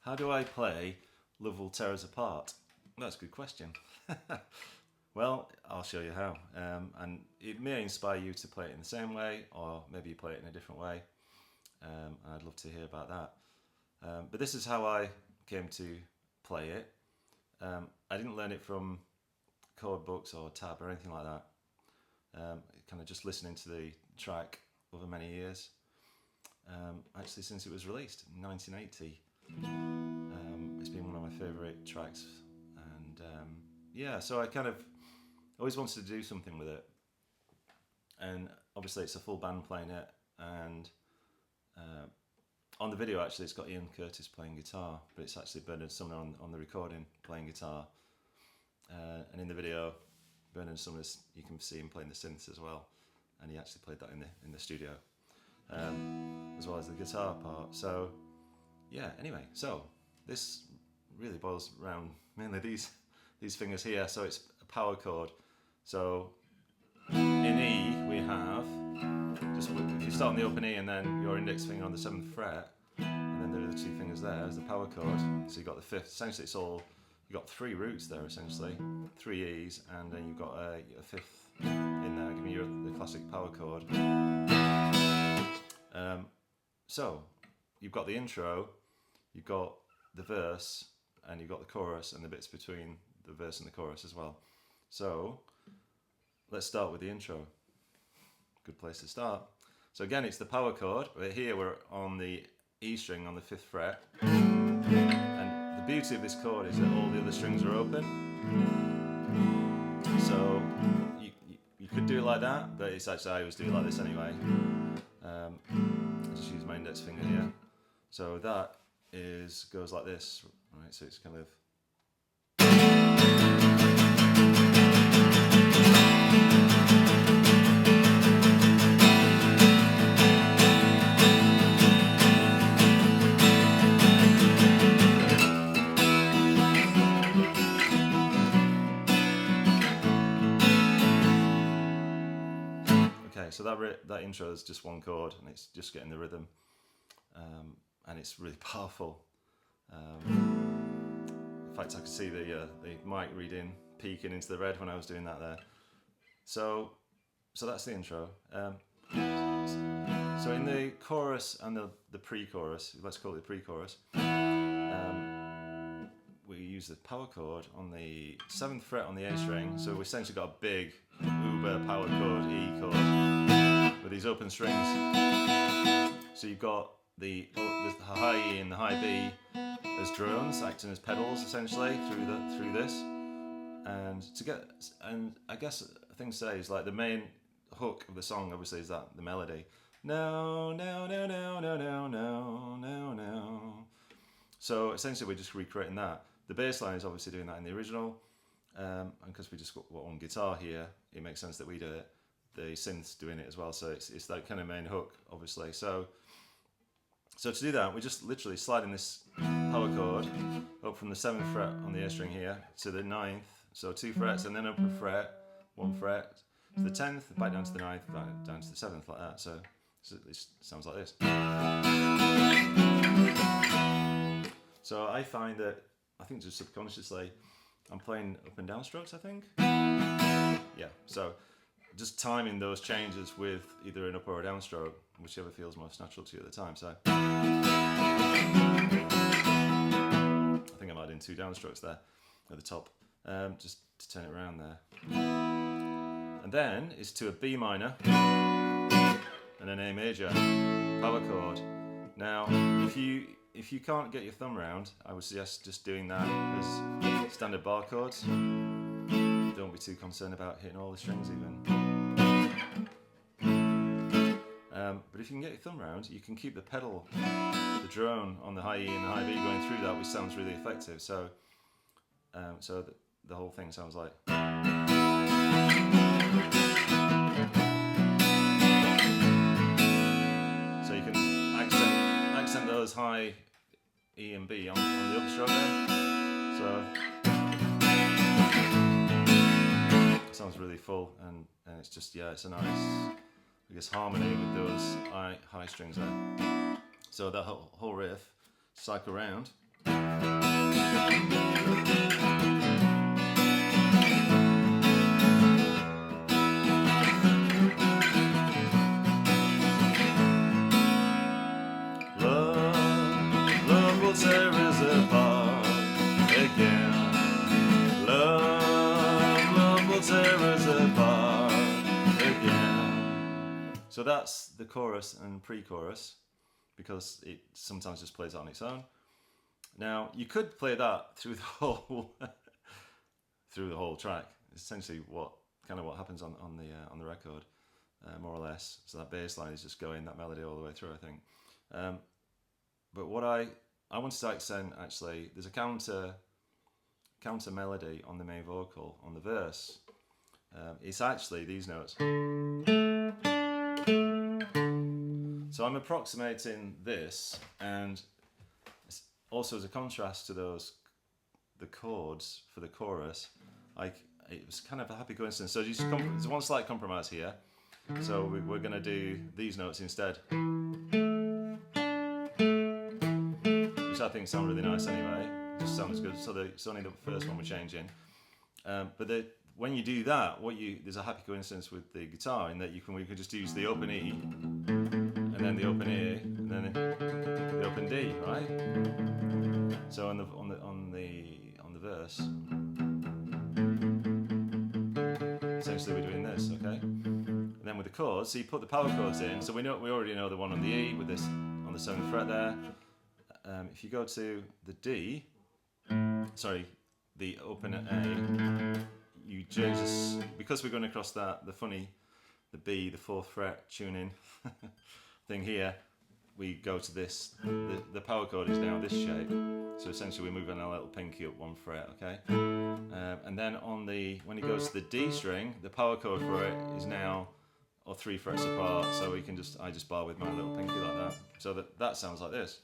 How do I play Love Will Tear Us Apart? That's a good question. Well, I'll show you how. And it may inspire you to play it in the same way, or maybe you play it in a different way. And I'd love to hear about that. But this is how I came to play it. I didn't learn it from chord books or tab or anything like that. Kind of just listening to the track over many years. Actually, since it was released in 1980. It's been one of my favourite tracks, and yeah, so I kind of always wanted to do something with it, and obviously it's a full band playing it, and on the video actually it's got Ian Curtis playing guitar, but it's actually Bernard Sumner on the recording playing guitar, and in the video Bernard Sumner, you can see him playing the synths as well, and he actually played that in the studio, as well as the guitar part. So yeah, anyway, so this really boils around mainly these fingers here. So it's a power chord. So in E we have, just if you start on the open E and then your index finger on the 7th fret, and then there are the two fingers there as the power chord. So you've got the 5th, essentially it's all, you've got 3 roots there essentially, 3 E's, and then you've got a 5th in there, giving you the classic power chord. So you've got the intro, you've got the verse, and you've got the chorus and the bits between the verse and the chorus as well. So let's start with the intro. Good place to start. So again, it's the power chord, but here we're on the E string on the 5th fret. And the beauty of this chord is that all the other strings are open. So you could do it like that, but it's actually, I always do it like this anyway. I just use my index finger here. So that goes like this, right? So it's kind of. Okay, so that intro is just one chord, and it's just getting the rhythm, and it's really powerful. In fact, I could see the mic reading peaking into the red when I was doing that there. So that's the intro. So in the chorus and the pre-chorus, let's call it the pre-chorus, we use the power chord on the 7th fret on the A string. So we essentially got a big uber power chord, E chord, with these open strings. So you've got the high E and the high B as drones, acting as pedals essentially through this, and I guess the thing to say is, like, the main hook of the song obviously is that the melody. No, no, no, no, no, no, no, no, no. So essentially we're just recreating that. The bass line is obviously doing that in the original, and because we just got one guitar here, it makes sense that we do it. The synth's doing it as well, so it's that kind of main hook, obviously. So to do that, we're just literally sliding this power chord up from the 7th fret on the A string here to the 9th, so 2 frets, and then up a fret, 1 fret, to the 10th, back down to the 9th, back down to the 7th, like that. So it sounds like this. So I find that, I think just subconsciously, I'm playing up and down strokes, I think. Yeah, so just timing those changes with either an up or a down stroke, whichever feels most natural to you at the time. So I think I'm adding 2 downstrokes there at the top, just to turn it around there. And then it's to a B minor and an A major power chord. Now, if you can't get your thumb round, I would suggest just doing that as standard bar chords. Don't be too concerned about hitting all the strings even. But if you can get your thumb round, you can keep the pedal, the drone on the high E and the high B going through that, which sounds really effective. So the whole thing sounds like. So you can accent those high E and B on the upstroke there. So it sounds really full, and it's just, yeah, it's a nice, I guess, harmony with those high strings there. So that whole riff, cycle around. Love will tear us apart again. Love will tear us apart again. So that's the chorus and pre-chorus, because it sometimes just plays on its own. Now you could play that through the whole through the whole track. It's essentially what happens on the record, more or less. So that bass line is just going that melody all the way through, I think. But what I wanted to accent, actually, there's a counter melody on the main vocal on the verse. It's actually these notes. So I'm approximating this, and also as a contrast to the chords for the chorus, it was kind of a happy coincidence. So there's one slight compromise here. So we're going to do these notes instead, which I think sound really nice anyway. Just sounds good. So it's only the first one we're changing. But when you do that, there's a happy coincidence with the guitar in that we could just use the open E, and then the open A, and then the open D, right? So on the verse, essentially we're doing this, okay? And then with the chords, so you put the power chords in. So we already know the one on the E with this on the 7th fret there. If you go to the D, the open A, you change this, because we're going across the B, the 4th fret tuning thing here. We go to this. The power chord is now this shape. So essentially we're moving our little pinky up 1 fret, okay? And then when it goes to the D string, the power chord for it is now 3 frets apart. So I just bar with my little pinky like that. So that sounds like this.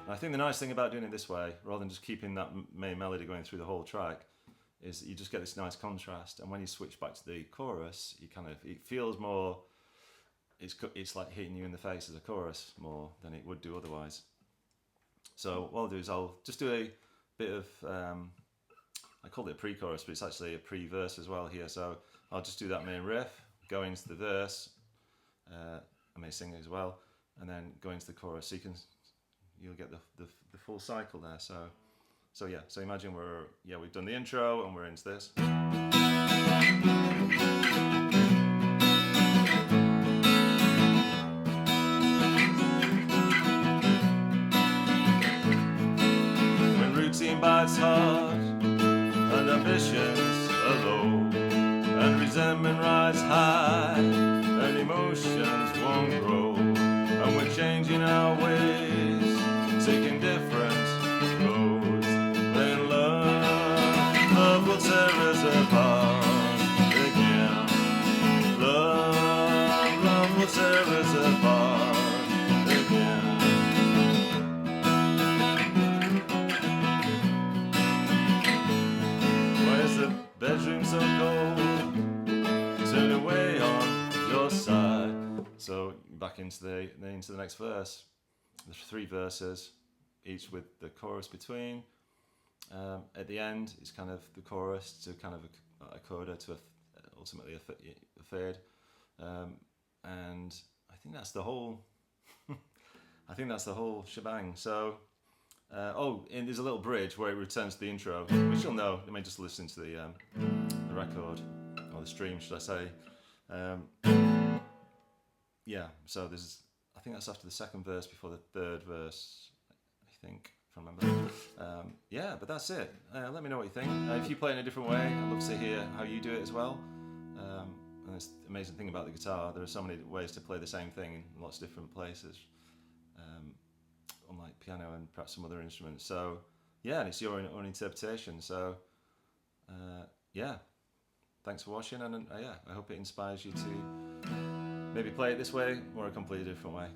I think the nice thing about doing it this way, rather than just keeping that main melody going through the whole track, is that you just get this nice contrast. And when you switch back to the chorus, it feels more. It's like hitting you in the face as a chorus more than it would do otherwise. So what I'll do is I'll just do a bit of. I called it a pre-chorus, but it's actually a pre-verse as well here. So I'll just do that main riff, go into the verse. I may sing it as well, and then go into the chorus. So you'll get the full cycle there. So yeah. So imagine we've done the intro and we're into this. When routine bites hard and ambitions are low, and resentment rides high, and emotions won't grow, and we're changing our ways, taking different roads, then love will tear us apart again. Love will tear us apart again. Why is the bedroom so cold? Turn away on your side. So back into the next verse. There's 3 verses, each with the chorus between. At the end, it's kind of the chorus to kind of a coda to ultimately a fade, and I think that's the whole. I think that's the whole shebang. So, and there's a little bridge where it returns to the intro, which you'll know. You may just listen to the record or the stream, should I say? Yeah. So I think that's after the 2nd verse before the 3rd verse. I think, if I remember. Yeah, but that's it. Let me know what you think. If you play in a different way, I'd love to hear how you do it as well. And it's the amazing thing about the guitar, there are so many ways to play the same thing in lots of different places, unlike piano and perhaps some other instruments. So, yeah, and it's your own interpretation. So, yeah, thanks for watching, and yeah, I hope it inspires you to maybe play it this way or a completely different way.